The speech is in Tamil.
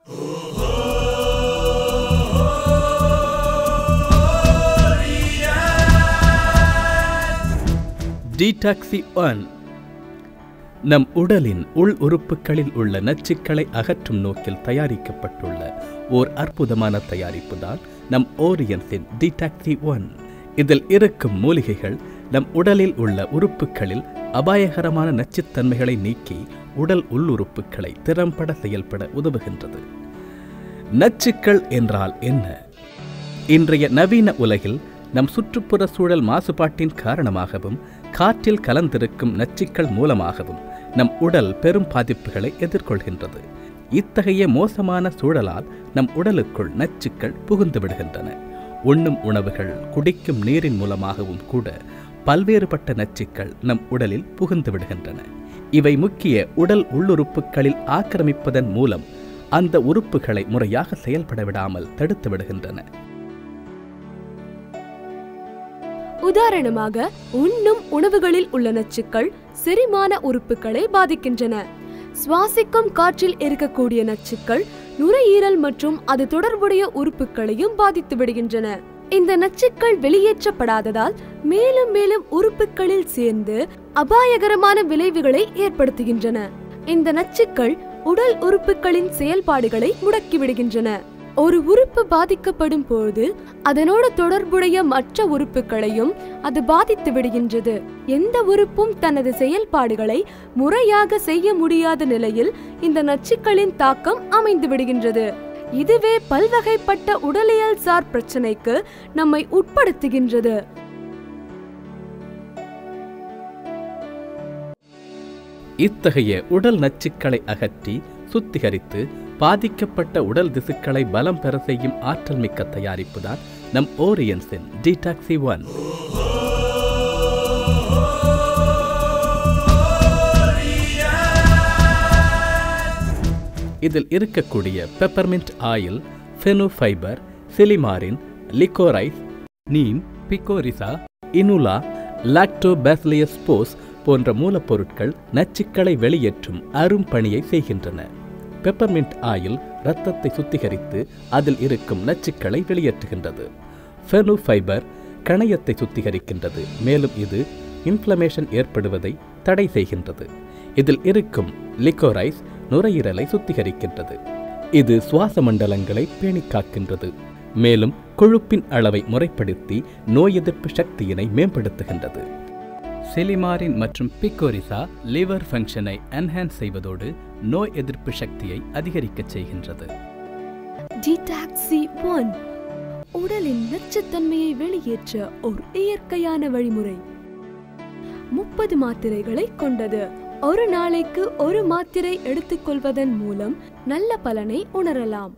டீடாக்ஸி-1 நம் உடலின் உள் உறுப்புகளில் உள்ள நச்சுக்களை அகற்றும் நோக்கில் தயாரிக்கப்பட்டுள்ள ஓர் அற்புதமான தயாரிப்பு தான் நம் ஓரியன்ஸின் டீடாக்ஸி-1. இதில் இருக்கும் மூலிகைகள் நம் உடலில் உள்ள உறுப்புகளில் அபாயகரமான நச்சுத்தன்மைகளை நீக்கி உடல் உள்ளுறுப்புகளை திறம்பட செயல்பட உதவுகின்றது. நச்சுக்கள் என்றால் என்ன? இன்றைய நவீன உலகில் நம் சுற்றுப்புற சூழல் மாசுபாட்டின் காரணமாகவும் காற்றில் கலந்திருக்கும் நச்சுக்கள் மூலமாகவும் நம் உடல் பெரும் பாதிப்புகளை எதிர்கொள்கின்றது. இத்தகைய மோசமான சூழலால் நம் உடலுக்குள் நச்சுக்கள் புகுந்து விடுகின்றன. உண்ணும் உணவுகள், குடிக்கும் நீரின் மூலமாகவும் கூட பல்வேறுபட்ட நச்சுக்கள் நம் உடலில் புகுந்து விடுகின்றன. இவை முக்கிய உடல் உள்ளுறுப்புகளில் ஆக்கிரமிப்பதன் மூலம் அந்த உறுப்புகளை முறையாக செயல்பட விடாமல் தடுத்து விடுகின்றன. உதாரணமாக, உண்ணும் உணவுகளில் உள்ள நச்சுக்கள் செரிமான உறுப்புகளை பாதிக்கின்றன. சுவாசிக்கும் காற்றில் இருக்கக்கூடிய நச்சுக்கள் நுரையீரல் மற்றும் அது தொடர்புடைய உறுப்புகளையும் பாதித்து விடுகின்றன. இந்த நச்சுக்கள் வெளியேற்றப்படாததால் மேலும் மேலும் உறுப்புகளில் சேர்ந்து அபாயகரமான விளைவுகளை ஏற்படுத்துகின்றன. இந்த நச்சுக்கள் உடல் உறுப்புகளின் செயல்பாடுகளை முடக்கிவிடுகின்றன. ஒரு உறுப்பு பாதிக்கப்படும் போது அதனோடு தொடர்புடைய மற்ற உறுப்புகளையும் அது பாதித்து விடுகின்றது. எந்த உறுப்பும் தனது செயல்பாடுகளை முறையாக செய்ய முடியாத நிலையில் இந்த நச்சுக்களின் தாக்கம் அமைந்து விடுகின்றது. இதுவே பல்வகைப்பட்ட உடலியல் சார் பிரச்சனைக்கு நம்மை உட்படுத்துகின்றது. இத்தகைய உடல் நச்சுக்களை அகற்றி சுத்திகரித்து பாதிக்கப்பட்ட உடல் திசுக்களை பலம் பெற செய்யும் ஆற்றல் மிக்க தயாரிப்பு தான் நம் ஓரியன்ஸின் டீடாக்ஸி-1. இதில் இருக்கக்கூடிய peppermint oil, fenofiber, silymarin, licorice, neem, picrorhiza, inula, lactobacillus spores போன்ற மூலப்பொருட்கள் நச்சுக்களை வெளியேற்றும் அரும் பணியை செய்கின்றன. பெப்பர்மின்ட் ஆயில் இரத்தத்தை சுத்திகரித்து அதில் இருக்கும் நச்சுக்களை வெளியேற்றுகின்றது. ஃபெனோஃபைபர் கணையத்தை சுத்திகரிக்கின்றது, மேலும் இது இன்ஃப்ளமேஷன் ஏற்படுவதை தடை செய்கின்றது. இதில் இருக்கும் லிகோரைஸ் நுரையீரலை சுத்திகரிக்கின்றது. இது சுவாச மண்டலங்களை பேணி காக்கின்றது, மேலும் கொழுப்பின் அளவை முறைப்படுத்தி நோய் எதிர்ப்பு சக்தியினை மேம்படுத்துகின்றது. சிலிமாரின் மற்றும் பிகோரிசா லிவர் ஃபங்க்ஷனை என்ஹான்ஸ் செய்வதோடு நோய் எதிர்ப்பு சக்தியை அதிகரிக்கச் செய்கின்றது. டீடாக்ஸி-1 உடலின் நச்சுத்தன்மையை வெளியேற்ற ஒரு இயற்கையான வழிமுறை. 30 மாத்திரைகளை கொண்டது. ஒரு நாளைக்கு ஒரு மாத்திரை எடுத்துக்கொள்வதன் மூலம் நல்ல பலனை உணரலாம்.